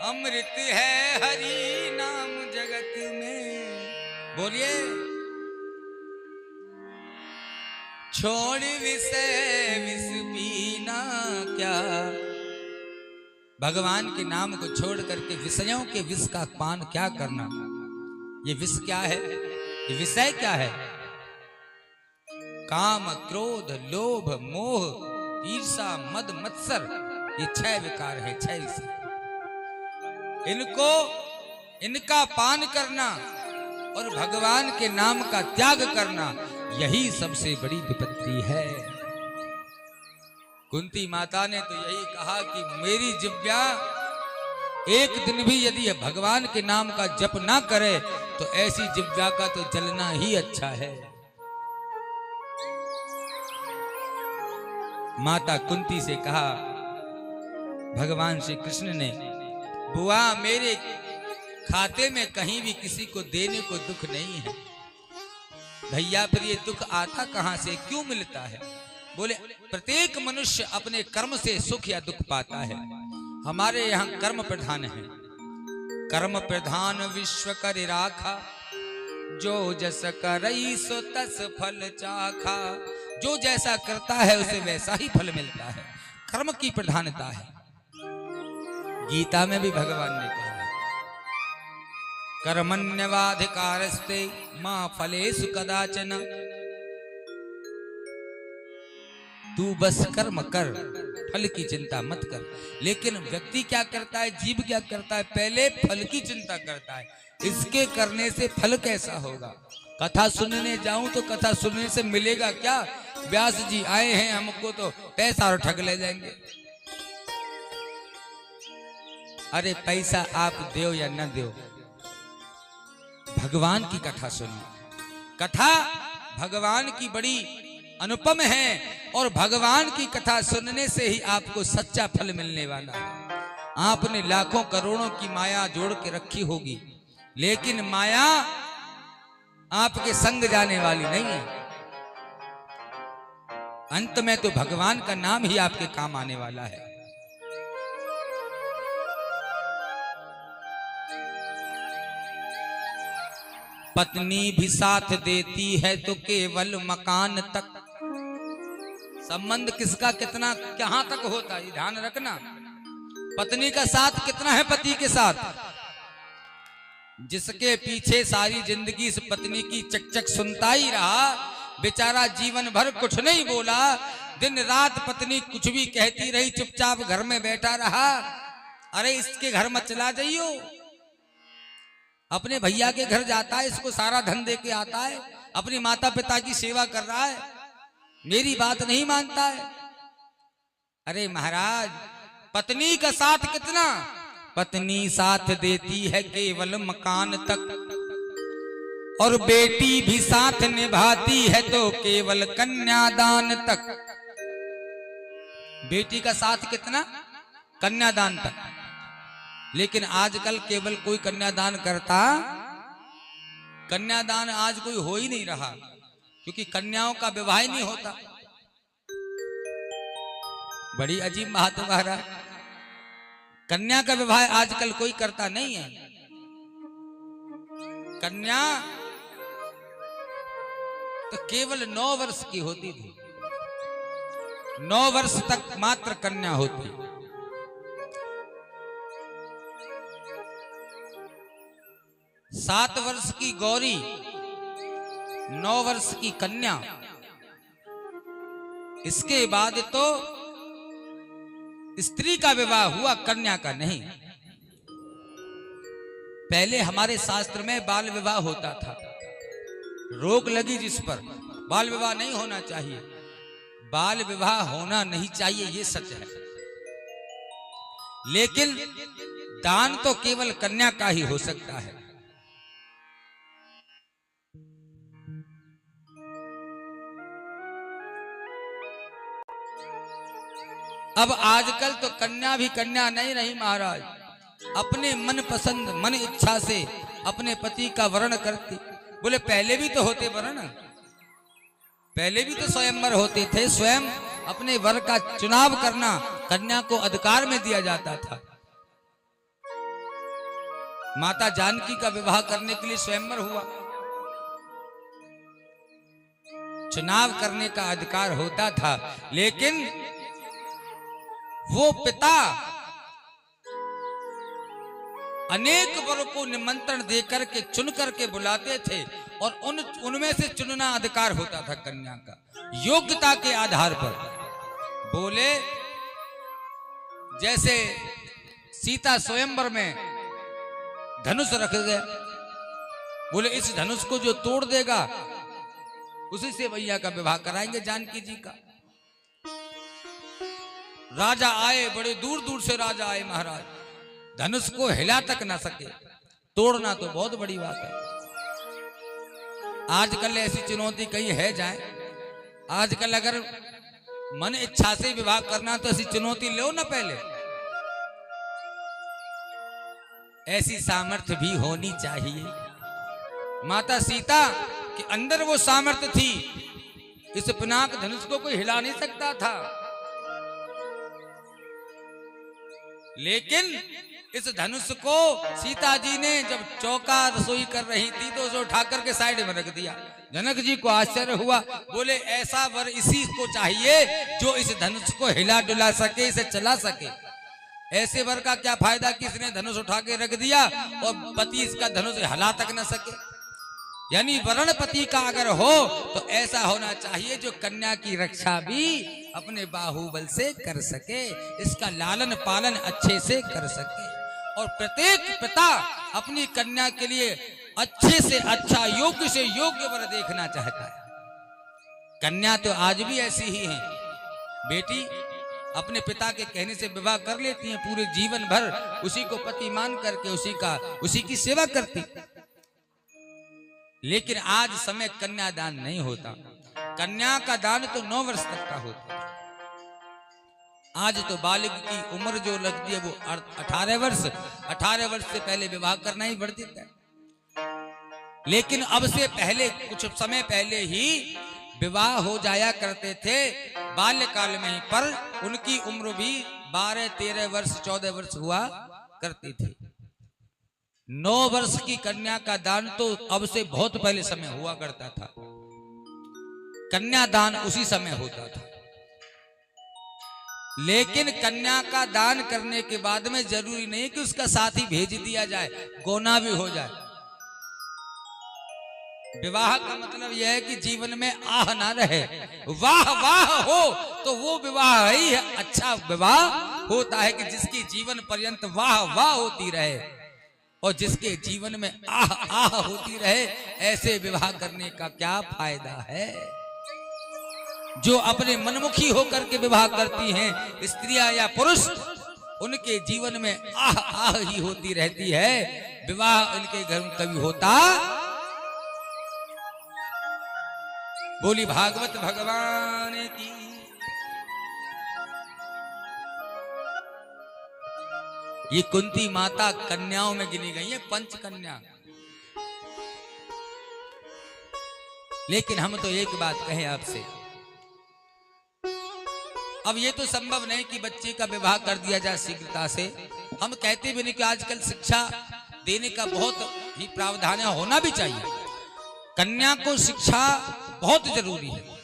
अमृत है हरि नाम जगत में। बोलिए। छोड़ विषय विष पीना क्या, भगवान के नाम को छोड़ करके विषयों के विष का पान क्या करना। ये विष क्या है, ये विषय क्या है? काम, क्रोध, लोभ, मोह, ईर्षा, मद, मत्सर, ये 6 विकार है, 6 विषय। इनका पान करना और भगवान के नाम का त्याग करना, यही सबसे बड़ी विपत्ति है। कुंती माता ने तो यही कहा कि मेरी जिह्वा एक दिन भी यदि भगवान के नाम का जप ना करे तो ऐसी जिह्वा का तो जलना ही अच्छा है। माता कुंती से कहा भगवान श्री कृष्ण ने, बुआ मेरे खाते में कहीं भी किसी को देने को दुख नहीं है। भैया पर ये दुख आता कहां से, क्यों मिलता है? बोले प्रत्येक मनुष्य अपने कर्म से सुख या दुख पाता है। हमारे यहाँ कर्म प्रधान है। कर्म प्रधान विश्व कर राखा, जो जस करई सो तस फल चाखा। जो जैसा करता है उसे वैसा ही फल मिलता है। कर्म की प्रधानता है। गीता में भी भगवान ने कहा कर्मण्यवाधिकारस्ते मां फलेषु कदाचन। तू बस कर्म कर, फल की चिंता मत कर। लेकिन व्यक्ति क्या करता है, जीव क्या करता है, पहले फल की चिंता करता है। इसके करने से फल कैसा होगा? कथा सुनने जाऊं तो कथा सुनने से मिलेगा क्या? व्यास जी आए हैं, हमको तो पैसा और ठग ले जाएंगे। अरे पैसा आप दो या न दो, भगवान की कथा सुनो। कथा भगवान की बड़ी अनुपम है और भगवान की कथा सुनने से ही आपको सच्चा फल मिलने वाला है। आपने लाखों करोड़ों की माया जोड़ के रखी होगी, लेकिन माया आपके संग जाने वाली नहीं है। अंत में तो भगवान का नाम ही आपके काम आने वाला है। पत्नी भी साथ देती है तो केवल मकान तक। संबंध किसका कितना कहां तक होता है, ध्यान रखना। पत्नी का साथ कितना है पति के साथ? जिसके पीछे सारी जिंदगी इस पत्नी की चकचक सुनता ही रहा, बेचारा जीवन भर कुछ नहीं बोला, दिन रात पत्नी कुछ भी कहती रही, चुपचाप घर में बैठा रहा। अरे इसके घर मत चला जाइयो। अपने भैया के घर जाता है, इसको सारा धन दे के आता है, अपनी माता पिता की सेवा कर रहा है, मेरी बात नहीं मानता है। अरे महाराज, पत्नी का साथ कितना? पत्नी साथ देती है केवल मकान तक, और बेटी भी साथ निभाती है तो केवल कन्यादान तक। बेटी का साथ कितना? कन्यादान तक। लेकिन आजकल केवल कोई कन्यादान करता, कन्यादान आज कोई हो ही नहीं रहा, क्योंकि कन्याओं का विवाह ही नहीं होता। बड़ी अजीब बात है महाराज, कन्या का विवाह आजकल कोई करता नहीं है। कन्या तो केवल 9 वर्ष की होती थी, 9 वर्ष तक मात्र कन्या होती। 7 वर्ष की गौरी, 9 वर्ष की कन्या। इसके बाद तो स्त्री का विवाह हुआ, कन्या का नहीं। पहले हमारे शास्त्र में बाल विवाह होता था, रोक लगी जिस पर बाल विवाह नहीं होना चाहिए। बाल विवाह होना नहीं चाहिए, ये सच है। लेकिन दान तो केवल कन्या का ही हो सकता है। अब आजकल तो कन्या भी कन्या नहीं रही महाराज, अपने मन पसंद मन इच्छा से अपने पति का वर्ण करती। बोले पहले भी तो होते वर्ण, पहले भी तो स्वयंवर होते थे। स्वयं अपने वर का चुनाव करना कन्या को अधिकार में दिया जाता था। माता जानकी का विवाह करने के लिए स्वयंवर हुआ। चुनाव करने का अधिकार होता था, लेकिन वो पिता अनेक वरों को निमंत्रण देकर के चुन करके बुलाते थे और उनमें से चुनना अधिकार होता था कन्या का, योग्यता के आधार पर। बोले जैसे सीता स्वयंवर में धनुष रख गया, बोले इस धनुष को जो तोड़ देगा उसी से भैया का विवाह कराएंगे जानकी जी का। राजा आए, बड़े दूर दूर से राजा आए महाराज, धनुष को हिला तक ना सके, तोड़ना तो बहुत बड़ी बात है। आजकल ऐसी चुनौती कहीं है जाए, आजकल अगर मन इच्छा से विवाह करना तो ऐसी चुनौती लो ना पहले। ऐसी सामर्थ्य भी होनी चाहिए। माता सीता के अंदर वो सामर्थ्य थी, इस पिनाक धनुष को कोई हिला नहीं सकता था, लेकिन इस धनुष को सीता जी ने जब चौका रसोई कर रही थी तो उसे उठा करके साइड में रख दिया। जनक जी को आश्चर्य हुआ, बोले ऐसा वर इसी को चाहिए जो इस धनुष को हिला डुला सके, इसे चला सके। ऐसे वर का क्या फायदा कि इसने धनुष उठा के रख दिया और पति इसका धनुष हिला तक न सके। यानी वरण पति का अगर हो तो ऐसा होना चाहिए जो कन्या की रक्षा भी अपने बाहुबल से कर सके, इसका लालन पालन अच्छे से कर सके। और प्रत्येक पिता अपनी कन्या के लिए अच्छे से अच्छा, योग्य से योग्य वर देखना चाहता है। कन्या तो आज भी ऐसी ही है, बेटी अपने पिता के कहने से विवाह कर लेती हैं, पूरे जीवन भर उसी को पति मान करके उसी की सेवा करती। लेकिन आज समय कन्यादान नहीं होता, कन्या का दान तो 9 वर्ष तक का होता है। आज तो बालिग की उम्र जो लगती है वो 18 वर्ष, 18 वर्ष से पहले विवाह करना ही वर्जित है। लेकिन अब से पहले, कुछ समय पहले ही विवाह हो जाया करते थे बाल्यकाल में ही, पर उनकी उम्र भी 12, 13 वर्ष, 14 वर्ष हुआ करती थी। 9 वर्ष की कन्या का दान तो अब से बहुत पहले समय हुआ करता था, कन्यादान उसी समय होता था। लेकिन कन्या का दान करने के बाद में जरूरी नहीं कि उसका साथी भेज दिया जाए, गोना भी हो जाए। विवाह का मतलब यह है कि जीवन में आह ना रहे, वाह वाह हो तो वो विवाह ही अच्छा विवाह होता है कि जिसकी जीवन पर्यंत वाह वाह होती रहे, और जिसके जीवन में आह आह होती रहे, ऐसे विवाह करने का क्या फायदा है। जो अपने मनमुखी होकर के विवाह करती हैं स्त्रियां या पुरुष, उनके जीवन में आह आह ही होती रहती है, विवाह उनके घर में कभी होता। बोली भागवत भगवान की। ये कुंती माता कन्याओं में गिनी गई है, 5 कन्या। लेकिन हम तो एक बात कहें आपसे, अब ये तो संभव नहीं कि बच्चे का विवाह कर दिया जाए शीघ्रता से। हम कहते भी नहीं कि आजकल शिक्षा देने का बहुत ही प्रावधान होना भी चाहिए, कन्या को शिक्षा बहुत जरूरी है।